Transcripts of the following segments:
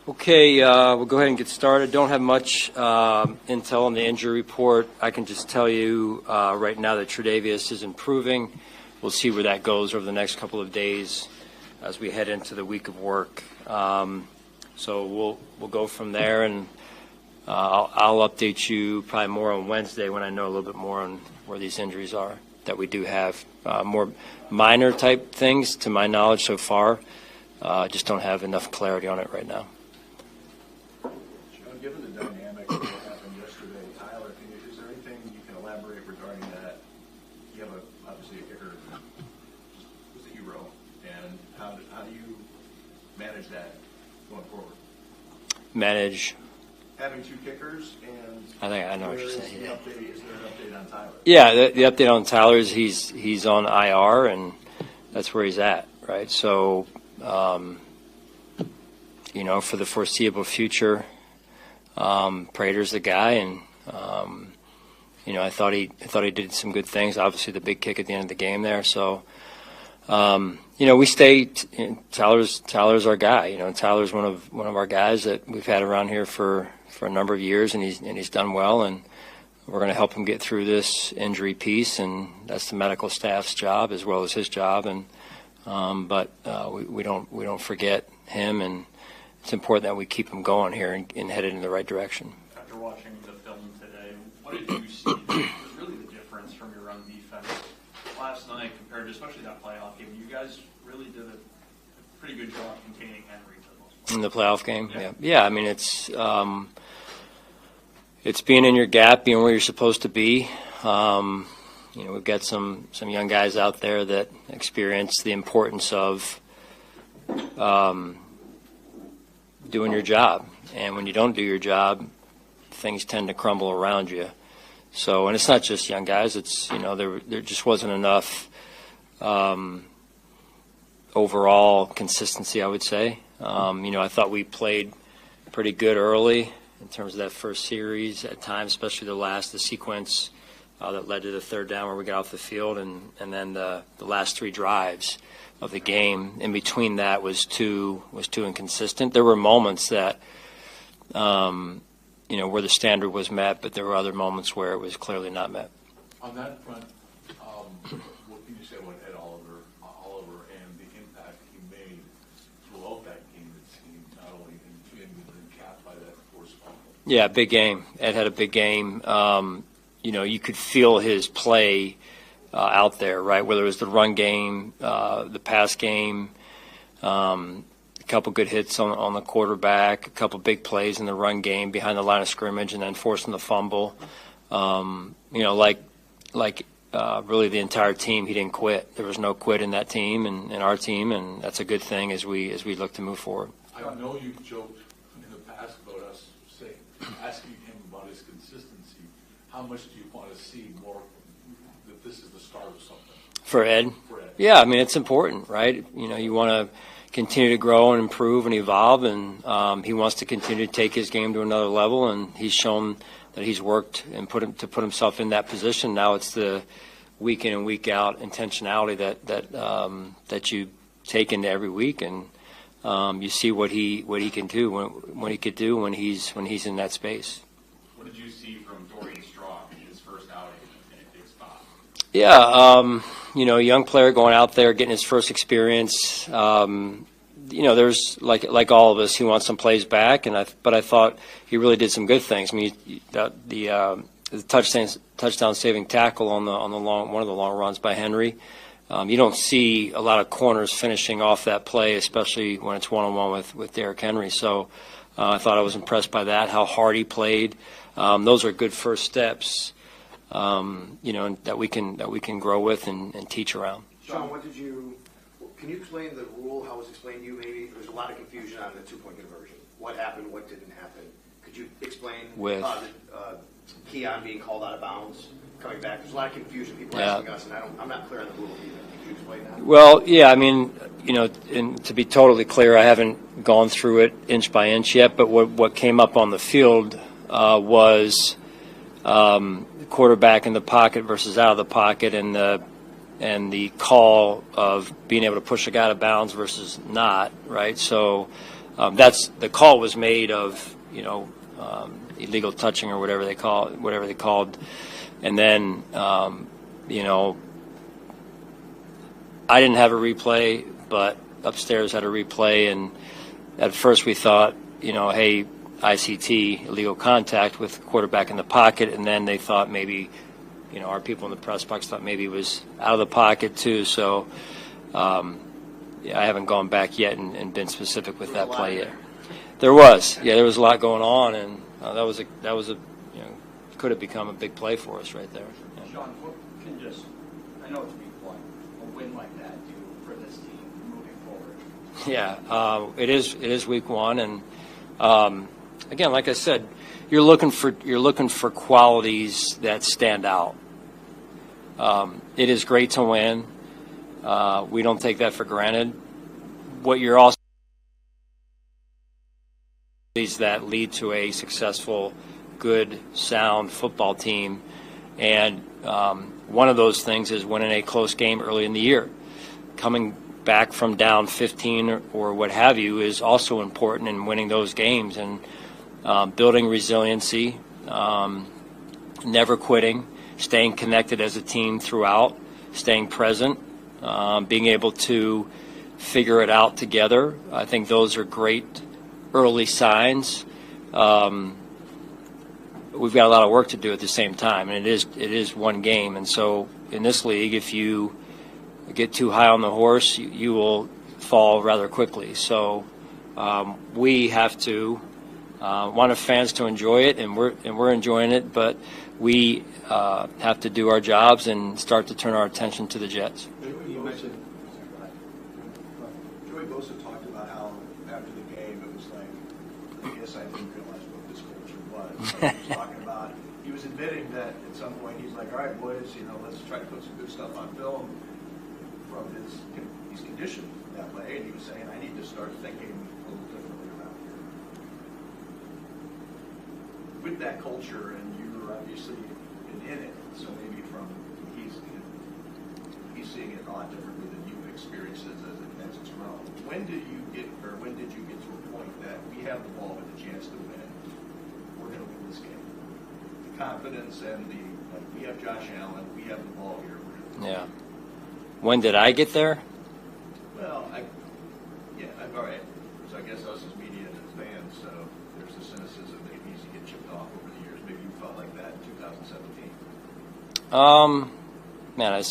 Okay, we'll go ahead and get started. Don't have much intel on the injury report. I can just tell you right now that Tre'Davious is improving. We'll see where that goes over the next couple of days as we head into the week of work. So we'll go from there, and I'll update you probably more on Wednesday when I know a little bit more on where these injuries are that we do have. More minor type things, to my knowledge so far. Just don't have enough clarity on it right now. Given the dynamic of what happened yesterday, Tyler, is there anything you can elaborate regarding that? You have obviously a kicker who's a hero, and how do you manage that going forward? Manage having two kickers, and I think I know what you're saying. Is there an update on Tyler? Yeah, the update on Tyler is he's on IR, and that's where he's at, right? So, for the foreseeable future. Prater's the guy, and I thought he did some good things. Obviously, the big kick at the end of the game there. So, we stay. Tyler's our guy. Tyler's one of our guys that we've had around here for a number of years, and he's done well. And we're going to help him get through this injury piece, and that's the medical staff's job as well as his job. And but we don't forget him, and it's important that we keep him going here and headed in the right direction. After watching the film today, what did you see that was really the difference from your run defense last night compared to especially that playoff game? You guys really did a pretty good job containing Henry for the most part. In the playoff game? Yeah. I mean, it's being in your gap, being where you're supposed to be. We've got some young guys out there that experience the importance of doing your job, and when you don't do your job, things tend to crumble around you. So, and it's not just young guys. It's there just wasn't enough overall consistency, I would say. I thought we played pretty good early in terms of that first series at times, especially the sequence that led to the third down where we got off the field, and then the last three drives of the game. In between that was too inconsistent. There were moments that where the standard was met, but there were other moments where it was clearly not met. On that front, what can you say about Ed Oliver and the impact he made throughout that game? It seemed not only in game but then capped by that forced fumble. Yeah, big game. Ed had a big game. You could feel his play out there, right? Whether it was the run game, the pass game, a couple good hits on the quarterback, a couple big plays in the run game behind the line of scrimmage, and then forcing the fumble. Really the entire team, he didn't quit. There was no quit in that team and in our team, and that's a good thing as we look to move forward. I know you've joked in the past about us asking him about his consistency. How much do you want to see more that this is the start of something? For Ed? Yeah, I mean, it's important, right? You want to continue to grow and improve and evolve, and he wants to continue to take his game to another level, and he's shown that he's worked and put himself in that position. Now it's the week in and week out intentionality that you take into every week, and you see what he can do when he could do when he's in that space. What did you see from Dorian Straw in his first outing in a big spot? Yeah, young player going out there, getting his first experience. There's like all of us, he wants some plays back, but I thought he really did some good things. I mean, the touchdown saving tackle on one of the long runs by Henry. You don't see a lot of corners finishing off that play, especially when it's one-on-one with Derrick Henry. So I thought I was impressed by that, how hard he played. Those are good first steps, that we can grow with and teach around. Sean, can you explain the rule, how it was explained to you maybe? There was a lot of confusion on the two-point conversion. What happened, what didn't happen? Could you explain with Keon being called out of bounds, coming back? There's a lot of confusion. People asking us, and I'm not clear on the rule either. Could you explain that? Well, yeah, I mean, and to be totally clear, I haven't gone through it inch by inch yet, but what came up on the field was quarterback in the pocket versus out of the pocket, and the call of being able to push a guy out of bounds versus not, right? So that's the call was made of illegal touching or whatever they called, and then I didn't have a replay, but upstairs had a replay, and at first we thought, hey, ICT, illegal contact with quarterback in the pocket, and then they thought maybe, our people in the press box thought maybe it was out of the pocket too. So I haven't gone back yet and been specific with that play yet. There was a lot going on, and that was a could have become a big play for us right there. Yeah. Sean, what can I know it's week one, a win like that do for this team moving forward? Yeah, it is week one, and again, like I said, you're looking for qualities that stand out. It is great to win. We don't take that for granted. What you're also is that lead to a successful, good, sound football team, and one of those things is winning a close game early in the year. Coming back from down 15 or what have you is also important in winning those games, and building resiliency, never quitting, staying connected as a team throughout, staying present, being able to figure it out together. I think those are great early signs. We've got a lot of work to do at the same time, and it is one game. And so in this league, if you get too high on the horse, you will fall rather quickly. So we have to want our fans to enjoy it, and we're enjoying it, but we have to do our jobs and start to turn our attention to the Jets. You mentioned Joey Bosa talked about how after the game it was like, I guess I didn't realize what this culture was. So he was talking about, he was admitting that at some point he's like, all right, boys, let's try to put some good stuff on film from he's conditioned that way, and he was saying, I need to start thinking a little differently around here. With that culture, and you're obviously in it, so maybe he's seeing it a lot differently than you've experienced it as it's grown. When did you get to a point that we have the ball with a chance to win? We're going to win this game. The confidence and we have Josh Allen, we have the ball here. Yeah. When did I get there? Well, all right. So I guess us as media and as fans, so there's the cynicism that needs to get chipped off over the years. Maybe you felt like that in 2017. Man,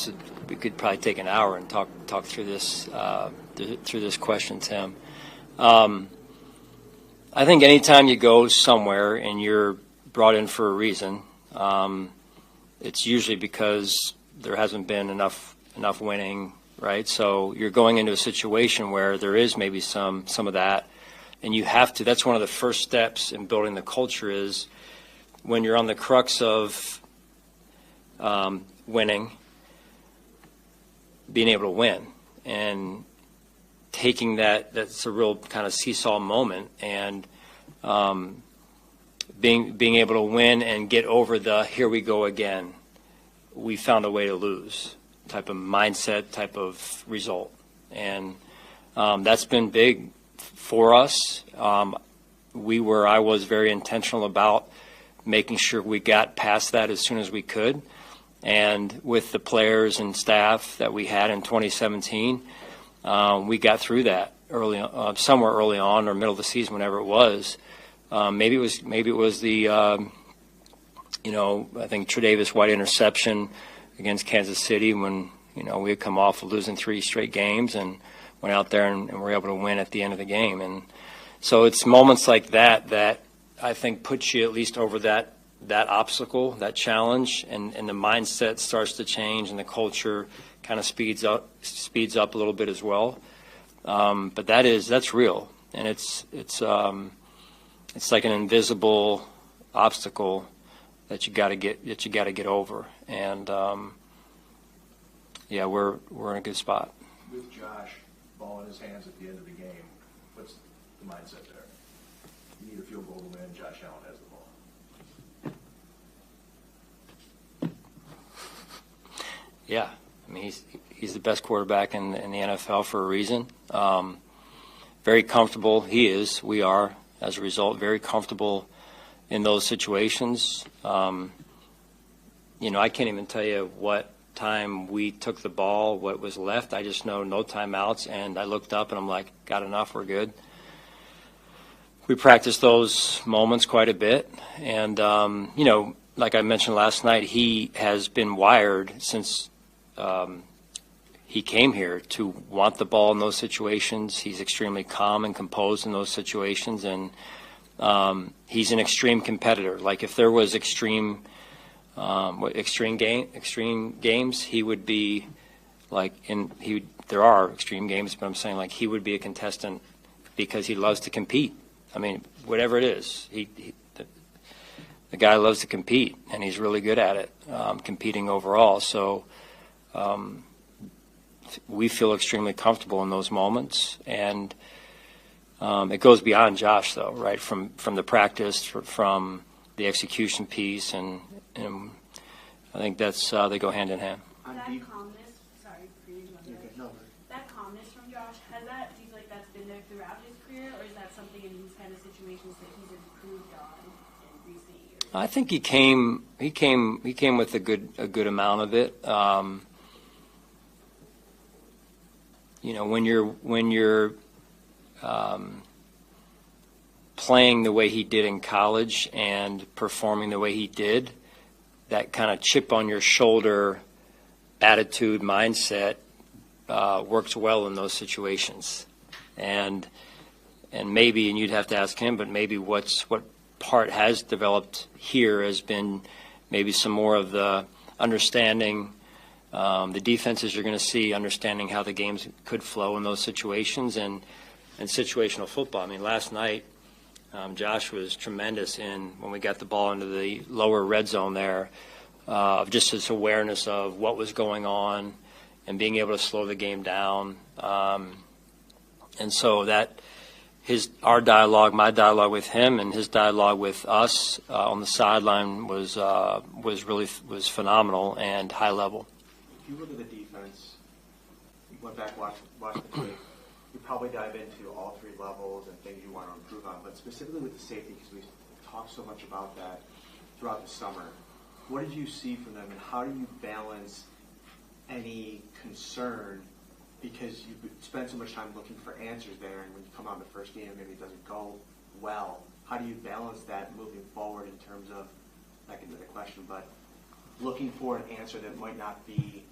we could probably take an hour and talk through this question, Tim. I think anytime you go somewhere and you're brought in for a reason, it's usually because there hasn't been enough winning, right? So you're going into a situation where there is maybe some of that, and you have to. That's one of the first steps in building the culture is when you're on the crux of winning, being able to win, and taking that's a real kind of seesaw moment, and being able to win and get over the here we go again, we found a way to lose type of mindset, type of result. And that's been big for us. I was very intentional about making sure we got past that as soon as we could. And with the players and staff that we had in 2017, we got through that somewhere early on or middle of the season, whenever it was. Maybe it was the I think Tre'Davious White interception against Kansas City when we had come off of losing 3 straight games and went out there and were able to win at the end of the game. And so it's moments like that I think puts you at least over that obstacle, that challenge, and the mindset starts to change, and the culture kind of speeds up a little bit as well. But that's real, and it's like an invisible obstacle that you got to get over. And we're in a good spot. With Josh, ball in his hands at the end of the game, what's the mindset there? You need a field goal to win. Josh Allen has the ball. Yeah, I mean he's the best quarterback in the NFL for a reason. very comfortable. He is. We are, as a result, very comfortable in those situations. You know, I can't even tell you what time we took the ball, what was left. I just know no timeouts, and I looked up and I'm like, got enough, we're good. We practiced those moments quite a bit, and you know, like I mentioned last night, he has been wired since he came here to want the ball in those situations. He's extremely calm and composed in those situations, and he's an extreme competitor. Like if there was extreme games, he would be like there are extreme games, but I'm saying like he would be a contestant because he loves to compete. I mean, whatever it is, the guy loves to compete, and he's really good at it, competing overall. So we feel extremely comfortable in those moments, and it goes beyond Josh, though, right? From the practice, from the execution piece, and I think that's they go hand in hand. That calmness, sorry for you to interrupt. No. That calmness from Josh, do you feel like that's been there throughout his career, or is that something in these kind of situations that he's improved on in recent years? I think he came with a good amount of it. You know, when you're playing the way he did in college and performing the way he did, that kind of chip on your shoulder attitude, mindset works well in those situations. And maybe, and you'd have to ask him, but maybe what part has developed here has been maybe some more of the understanding the defenses you're going to see, understanding how the games could flow in those situations, and situational football. I mean, last night, Josh was tremendous when we got the ball into the lower red zone there, of just his awareness of what was going on and being able to slow the game down. And so our dialogue, my dialogue with him, and his dialogue with us on the sideline was phenomenal and high level. If you look at the defense, you went back, watched the tape, you probably dive into all three levels and things you want to improve on, but specifically with the safety, because we talked so much about that throughout the summer, what did you see from them, and how do you balance any concern, because you spend so much time looking for answers there, and when you come out in the first game, maybe it doesn't go well. How do you balance that moving forward in terms of, back into the question, but looking for an answer that might not be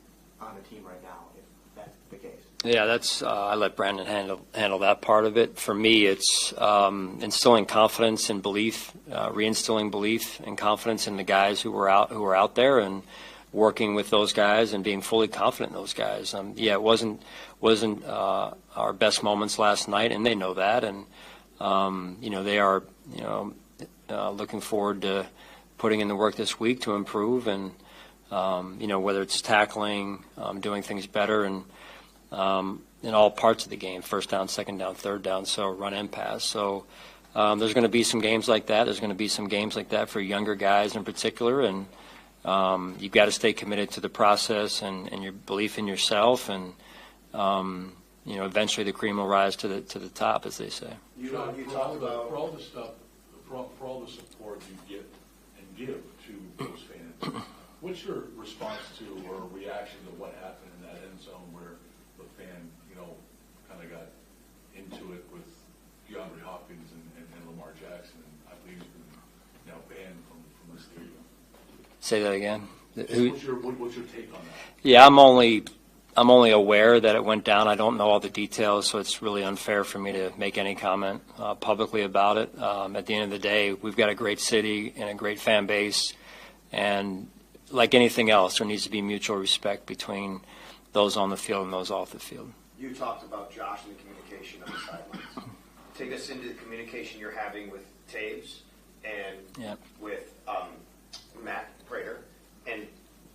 on the team right now, if that's the case? Yeah, that's I let Brandon handle that part of it. For me, it's instilling confidence and belief, reinstilling belief and confidence in the guys who were out there, and working with those guys and being fully confident in those guys. Yeah, it wasn't our best moments last night, and they know that, and you know, they are looking forward to putting in the work this week to improve, and you know, whether it's tackling, doing things better, and in all parts of the game, first down, second down, third down, so run and pass. So there's going to be some games like that. There's going to be some games like that for younger guys in particular, and you've got to stay committed to the process and your belief in yourself, and you know, eventually the cream will rise to the top, as they say. Sean, for all the support you get and give to those fans, what's your response to or reaction to what happened in that end zone where the fan, you know, kind of got into it with DeAndre Hopkins and Lamar Jackson, and I believe he's been, you know, banned from the stadium? Say that again. What's your take on that? Yeah, I'm only aware that it went down. I don't know all the details, so it's really unfair for me to make any comment publicly about it. At the end of the day, we've got a great city and a great fan base, and like anything else, there needs to be mutual respect between those on the field and those off the field. You talked about Josh and the communication on the sidelines. Take us into the communication you're having with Taves and with Matt Prater, and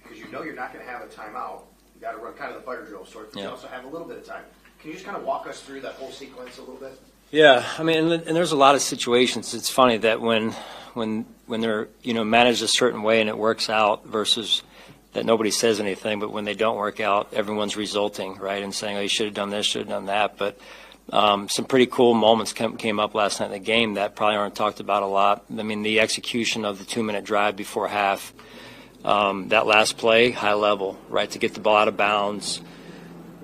because you know you're not going to have a timeout, you got to run kind of the fire drill sort, but you also have a little bit of time. Can you just kind of walk us through that whole sequence a little bit? Yeah, I mean, and there's a lot of situations. It's funny that when they're, you know, managed a certain way and it works out, versus that nobody says anything, but when they don't work out, everyone's resulting, right, and saying, oh, you should have done this, should have done that. But some pretty cool moments came up last night in the game that probably aren't talked about a lot. I mean, the execution of the 2-minute drive before half, that last play, high level, right, to get the ball out of bounds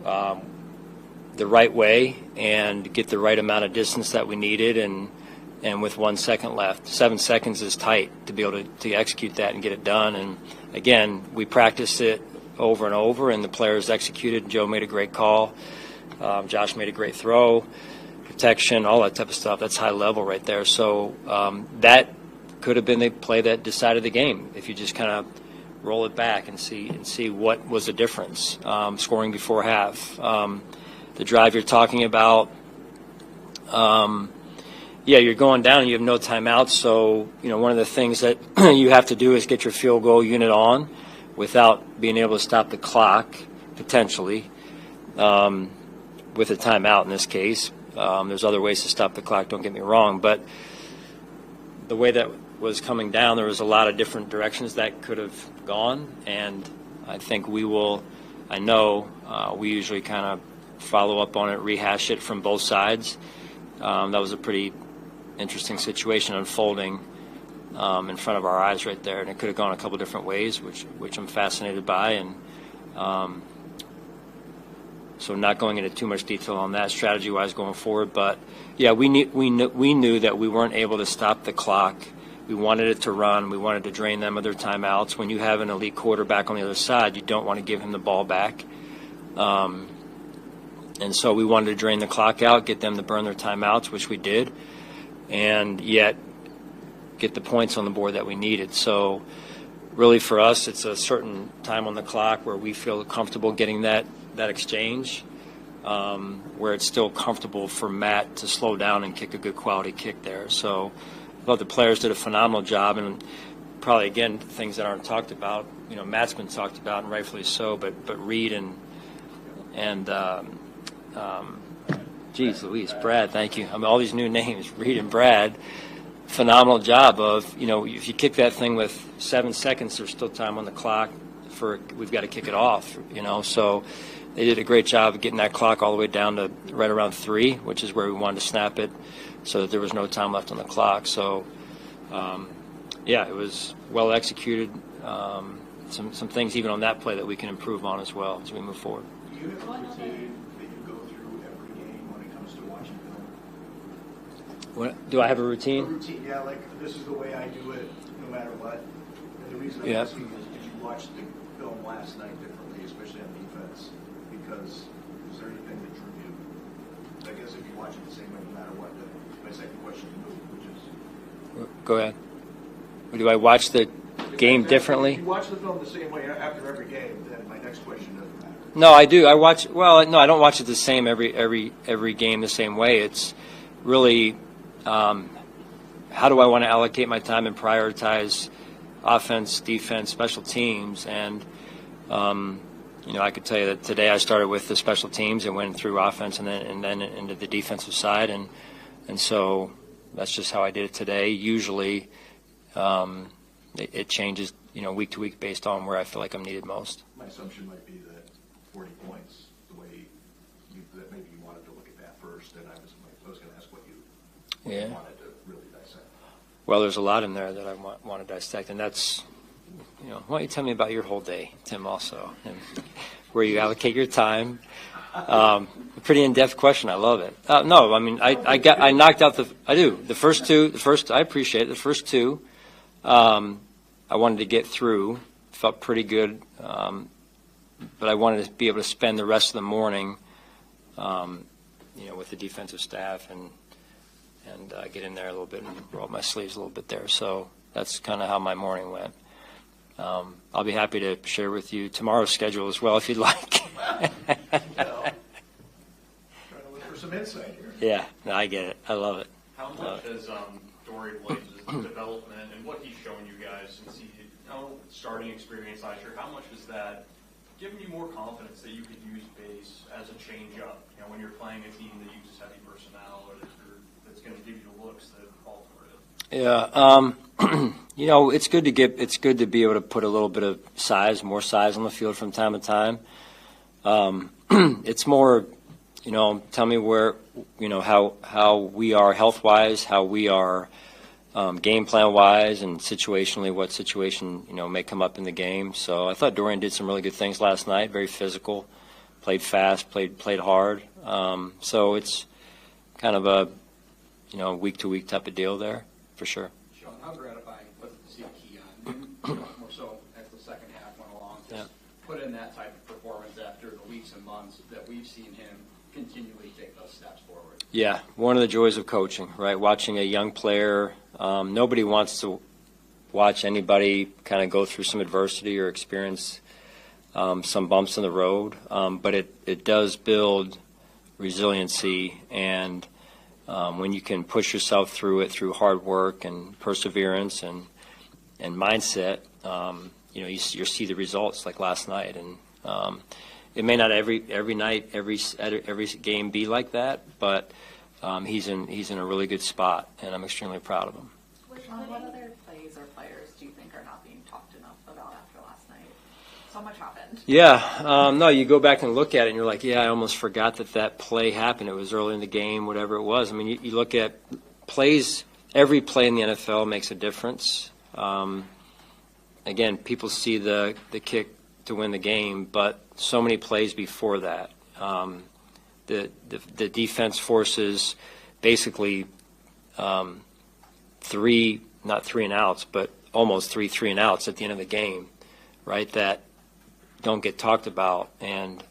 the right way and get the right amount of distance that we needed, and with 1 second left. 7 seconds is tight to be able to execute that and get it done. And, again, we practiced it over and over, and the players executed. Joe made a great call. Josh made a great throw, protection, all that type of stuff. That's high level right there. So that could have been the play that decided the game if you just kind of roll it back and see what was the difference, scoring before half. The drive you're talking about, you're going down and you have no timeouts. So, one of the things that you have to do is get your field goal unit on without being able to stop the clock, potentially. With a timeout in this case. There's other ways to stop the clock, don't get me wrong, but the way that was coming down, there was a lot of different directions that could have gone, and I think we usually kind of follow up on it, rehash it from both sides. That was a pretty interesting situation unfolding in front of our eyes right there, and it could have gone a couple different ways, which I'm fascinated by, and so not going into too much detail on that strategy-wise going forward, but we knew that we weren't able to stop the clock. We wanted it to run. We wanted to drain them of their timeouts. When you have an elite quarterback on the other side, you don't want to give him the ball back. And so we wanted to drain the clock out, get them to burn their timeouts, which we did, and yet get the points on the board that we needed. So really for us, it's a certain time on the clock where we feel comfortable getting that exchange, where it's still comfortable for Matt to slow down and kick a good quality kick there. So I thought the players did a phenomenal job, and probably, again, things that aren't talked about. Matt's been talked about, and rightfully so, but Reed and Louise, Brad, thank you. I mean, all these new names, Reed and Brad, phenomenal job of, if you kick that thing with 7 seconds, there's still time on the clock we've got to kick it off, so they did a great job of getting that clock all the way down to right around 3, which is where we wanted to snap it so that there was no time left on the clock. So, it was well executed. Some things even on that play that we can improve on as well as we move forward. Do you have a routine that you go through every game when it comes to watching film? Do I have a routine? A routine, yeah, like this is the way I do it no matter what. And the reason I'm asking is did you watch the film last night differently, especially on defense? Because is there anything that drew you? I guess if you watch it the same way no matter what, my second question to you, which is... Go ahead. Do I watch the game differently? If you watch the film the same way after every game, then my next question doesn't matter. No, I do. I watch. Well, no, I don't watch it the same every game the same way. It's really how do I want to allocate my time and prioritize offense, defense, special teams, and I could tell you that today I started with the special teams and went through offense and then into the defensive side, and so that's just how I did it today. Usually, it changes week to week based on where I feel like I'm needed most. My assumption might be that 40 points, the way that maybe you wanted to look at that first, and I was going to ask what you wanted to really dissect. Well, there's a lot in there that I want to dissect, and that's, why don't you tell me about your whole day, Tim, also, and where you allocate your time. A pretty in-depth question. I love it. No, I mean, I knocked out the first two. I appreciate it. The first two, I wanted to get through. Felt pretty good, but I wanted to be able to spend the rest of the morning, with the defensive staff and get in there a little bit and roll up my sleeves a little bit there. So that's kind of how my morning went. I'll be happy to share with you tomorrow's schedule as well if you'd like. Trying to look for some insight here. Yeah, no, I get it. I love it. How much has Dory Blaze's development and what he's shown you guys since he starting experience last year, how much has that given you more confidence that you could use base as a change-up? When you're playing a team that uses heavy personnel or that's going to give you the looks that call for it. Yeah, it's good to be able to put a little bit of more size on the field from time to time. It's more tell me where, how we are health-wise, how we are game plan-wise, and situationally, what situation, may come up in the game. So I thought Dorian did some really good things last night, very physical, played fast, played hard. So it's kind of a, week-to-week type of deal there, for sure. Sean, how gratifying was it to see Keon, more so as the second half went along, just put in that type of performance after the weeks and months that we've seen him continually take those steps forward? Yeah, one of the joys of coaching, right? Watching a young player, nobody wants to watch anybody kind of go through some adversity or experience some bumps in the road, but it does build resiliency, and when you can push yourself through it through hard work and perseverance and mindset, you see the results like last night. And it may not every night, every game be like that, but he's in a really good spot, and I'm extremely proud of him. Sean, what other plays or players do you think are not being talked enough about after last night? So much happened. Yeah, no, you go back and look at it, and you're like, I almost forgot that play happened. It was early in the game, whatever it was. I mean, you look at plays. Every play in the NFL makes a difference. Again, people see the kick to win the game, but so many plays before that. The defense forces basically not 3 and outs, but almost 3 and outs at the end of the game, right? That don't get talked about, and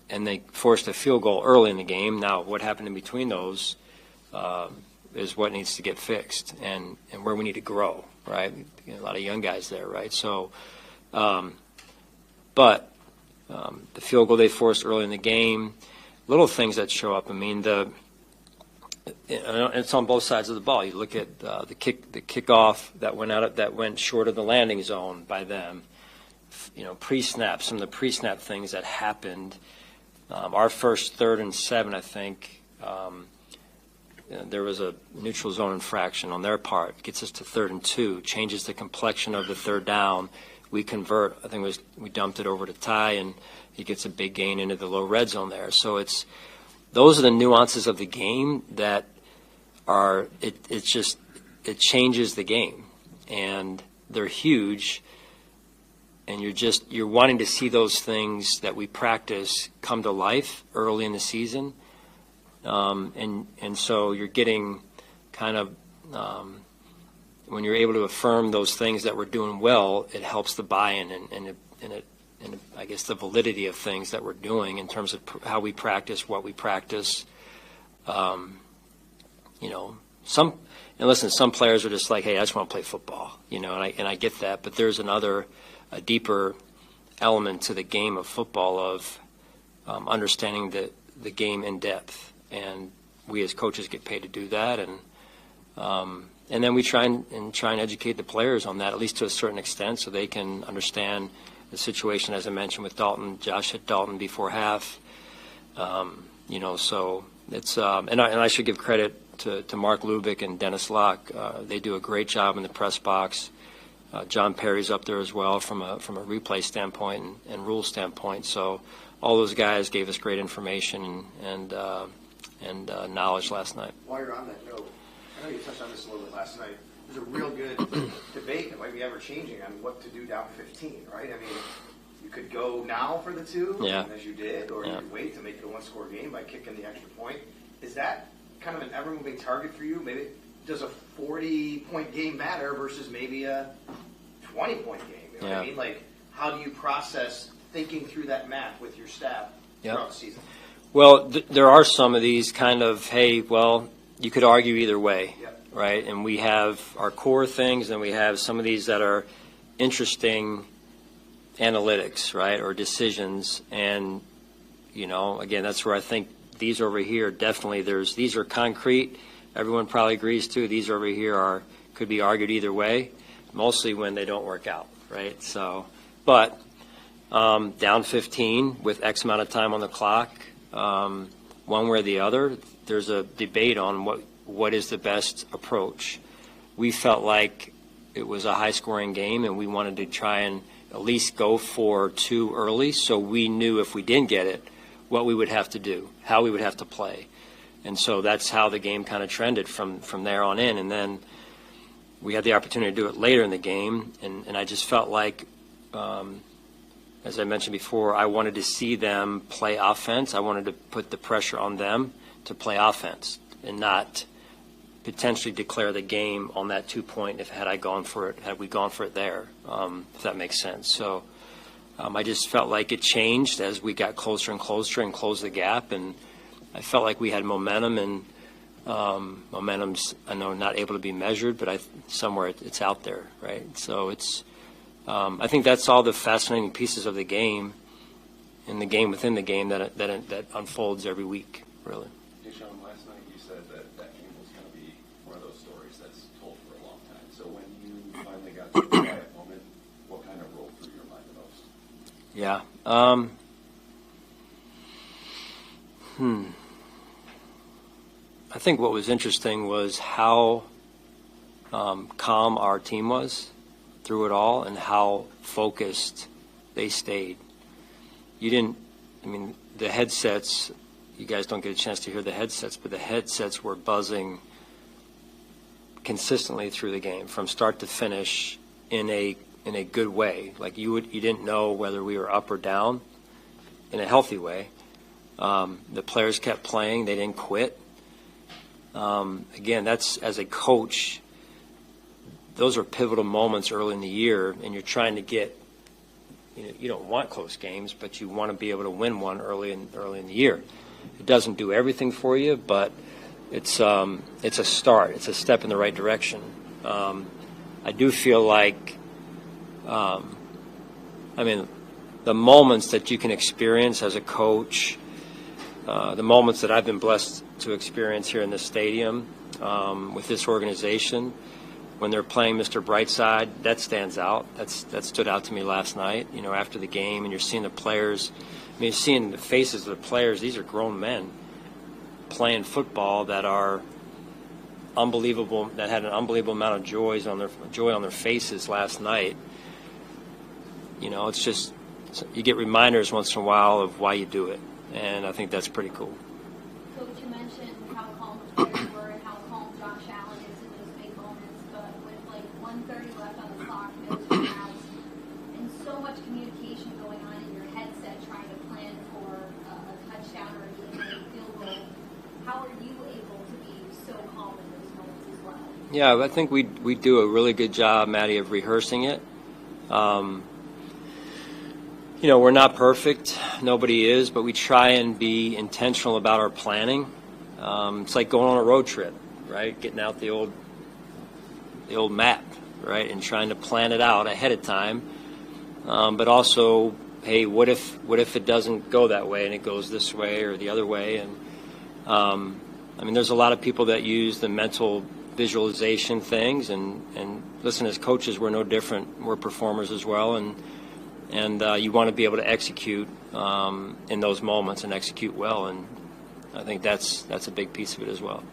they forced a field goal early in the game. Now, what happened in between those is what needs to get fixed, and where we need to grow, right? A lot of young guys there, right? So, but the field goal they forced early in the game, little things that show up. I mean, it's on both sides of the ball. You look at the kickoff that went short of the landing zone by them. Pre-snap, some of the pre-snap things that happened. Our first 3rd and 7, I think, there was a neutral zone infraction on their part. Gets us to 3rd and 2, changes the complexion of the 3rd down. We convert. I think we dumped it over to Ty, and he gets a big gain into the low red zone there. So those are the nuances of the game that are it changes the game, and they're huge. And you're wanting to see those things that we practice come to life early in the season, and so you're getting kind of when you're able to affirm those things that we're doing well, it helps the buy-in and I guess the validity of things that we're doing in terms of how we practice, what we practice. Some players are just like, hey, I just want to play football, and I get that, but there's a deeper element to the game of football of understanding the game in depth, and we as coaches get paid to do that, and then we try and educate the players on that, at least to a certain extent, so they can understand the situation. As I mentioned with Dalton, Josh hit Dalton before half, so it's and I should give credit to Mark Lubick and Dennis Locke. They do a great job in the press box. John Perry's up there as well from a replay standpoint and rule standpoint. So all those guys gave us great information and knowledge last night. While you're on that note, I know you touched on this a little bit last night. There's a real good debate that might be ever changing on what to do down 15, right? I mean, you could go now for the 2, as you did, or you could wait to make it a 1-score game by kicking the extra point. Is that kind of an ever-moving target for you? Maybe does a 40-point game matter versus maybe a 20-point game? You know what I mean? Like, how do you process thinking through that math with your staff throughout the season? Well, there are some of these kind of, hey, well, you could argue either way, right? And we have our core things, and we have some of these that are interesting analytics, right, or decisions. And, again, that's where I think these over here, definitely these are concrete. Everyone probably agrees too. These over here could be argued either way, mostly when they don't work out, right? So, but down 15 with X amount of time on the clock, one way or the other, there's a debate on what is the best approach. We felt like it was a high-scoring game, and we wanted to try and at least go for 2 early, so we knew if we didn't get it, what we would have to do, how we would have to play. And so that's how the game kind of trended from there on in. And then we had the opportunity to do it later in the game, and I just felt like, as I mentioned before, I wanted to see them play offense. I wanted to put the pressure on them to play offense and not potentially declare the game on that 2-point had we gone for it there, if that makes sense. So I just felt like it changed as we got closer and closer and closed the gap, and I felt like we had momentum, and momentum's, I know, not able to be measured, but somewhere it's out there, right? So it's, I think that's all the fascinating pieces of the game, and the game within the game that unfolds every week, really. Deshaun, last night you said that game was going to be one of those stories that's told for a long time. So when you finally got to the quiet moment, what kind of rolled through your mind the most? Yeah. I think what was interesting was how calm our team was through it all and how focused they stayed. The headsets, you guys don't get a chance to hear the headsets, but the headsets were buzzing consistently through the game from start to finish in a good way. Like you didn't know whether we were up or down in a healthy way. The players kept playing. They didn't quit. Again, that's, as a coach, those are pivotal moments early in the year, and you're trying to get, you don't want close games, but you want to be able to win one early in the year. It doesn't do everything for you, but it's a start. It's a step in the right direction. I do feel like, the moments that you can experience as a coach, the moments that I've been blessed to experience here in this stadium with this organization, when they're playing Mr. Brightside, that stands out. That stood out to me last night, after the game, and you're seeing the players. You're seeing the faces of the players. These are grown men playing football that are unbelievable, that had an unbelievable amount of joy on their faces last night. It's just, you get reminders once in a while of why you do it, and I think that's pretty cool. Coach, you mentioned how calm the players were and how calm Josh Allen is in those big moments, but with like 1:30 left on the clock, no timeouts, and so much communication going on in your headset trying to plan for a touchdown or a game-winning field goal, how are you able to be so calm in those moments as well? Yeah, I think we do a really good job, Maddie, of rehearsing it. We're not perfect. Nobody is, but we try and be intentional about our planning. It's like going on a road trip, right? Getting out the old map, right, and trying to plan it out ahead of time. But also, hey, what if it doesn't go that way and it goes this way or the other way? And there's a lot of people that use the mental visualization things, and listen, as coaches, we're no different. We're performers as well, and you want to be able to execute in those moments and execute well, and I think that's a big piece of it as well.